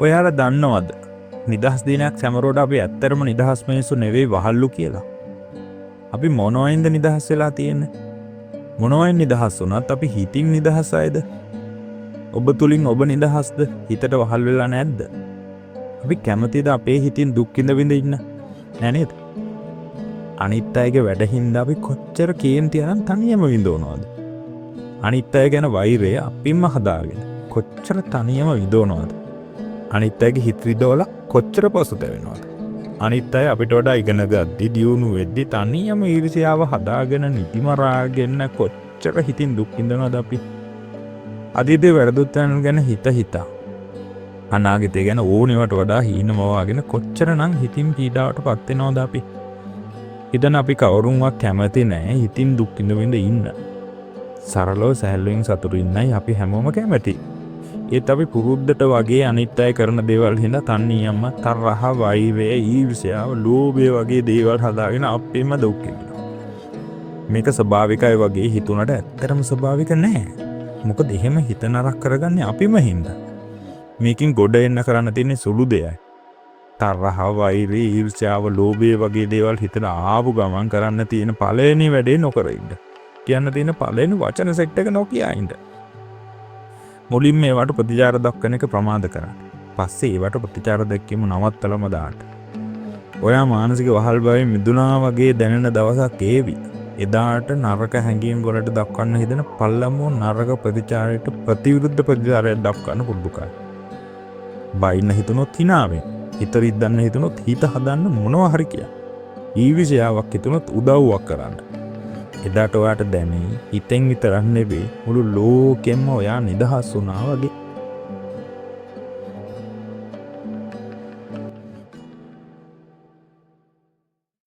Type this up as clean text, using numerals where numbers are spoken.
ඔයාලා දන්නවද නිදහස් දිනයක් සැමරෝට අපි ඇත්තරම නිදහස් මිනිස්සු නෙවෙයි වහල්ලු කියලා. අපි මොනවයින්ද නිදහස් වෙලා තියෙන්නේ? මොනවයින් නිදහස් වුණත් අපි හිතින් නිදහස් අයද? ඔබ තුලින් ඔබ නිදහස්ද? හිතට වහල් වෙලා නැද්ද? අපි කැමතිද අපේ හිතින් දුක් විඳ ඉන්න? නෑ නේද? අනිත් අයගේ වැඩ හින්දා අපි කොච්චර කේන්ති අරන් තනියම විඳවනවද? අනිත් අය ගැන වෛරය අපින්ම හදාගෙන කොච්චර තනියම විඳවනවද? අනිත් අයගේ හිත විදවලා කොච්චර පසුතැවෙනවද? අනිත් අය අපිට වඩා ඉගෙන ගද්දි දියුණු වෙද්දි තනියම ඊර්ෂ්‍යාව හදාගෙන නිදිමරාගෙන කොච්චර හිතින් දුක් විඳනවද අපි? අතීතේ වැරදුත්තන් ගැන හිතා අනාගතය ගැන ඕනෙවට වඩා හීනමවාගෙන කොච්චරනම් හිතින් පීඩාවට පත් වෙනවද අපි? ඉතින් අපි කවුරුන්වත් කැමති නෑ හිතින් දුක් විඳින්න ඉන්න. සරලව සැහැල්ලුවෙන් සතුටු ඉන්නයි අපි හැමෝම කැමති. ඒත් අපි පුරුද්දට වගේ අනිත් අය කරන දේවල් හින්දා තනියම තරහ, වෛරය, ඊර්ෂ්‍යාව, ලෝභය වගේ දේවල් හදාගෙන අපිම දුක් විඳිනවා. මේක ස්වභාවිකයි වගේ හිතුණට ඇත්තටම ස්වභාවික නෑ. මොකද එහෙම හිත නරක කරගන්නේ අපිම හින්දා. මේකෙන් ගොඩ එන්න කරන්න තියෙන්නේ සුළු දෙයයි. තරහ, වෛරය, ඊර්ෂ්‍යාව, ලෝභය වගේ දේවල් හිතට ආපු ගමන් කරන්න තියෙන පළවෙනි වැඩේ නොකර ඉන්න. කියන්න තියෙන පළවෙනි වචන සෙට් එක නොකිය ඉන්න. මුලින්ම මේවට ප්‍රතිචාර දක්වන එක ප්‍රමාද කරන්න. පස්සේ ඒවට ප්‍රතිචාර දැක්වීම නවත්තලම දාන්න. ඔයා මානසික වහල් බවෙන් මිදුණා වගේ දැනෙන දවසක් ඒවි. එදාට නරක හැඟීම් වලට දක්වන්න හිතන පල්ලමෝ නරක ප්‍රතිචාරයට ප්‍රතිවිරුද්ධ ප්‍රතිචාරයක් දක්වන්න පුරුදු කරන්න. බයින්න හිතුනොත් හිනාවෙන්, හිත රිද්දන්න හිතුනොත් හිත හදන්න මොනවා හරි කිය. ඊර්ෂ්‍යාවක් හිතුනොත් උදව්වක් කරන්න. එදාට ඔයාට දැනේ හිතෙන් විතරක් නෙවෙයි මුළු ලෝකෙම ඔයා නිදහස් වුණා වගේ.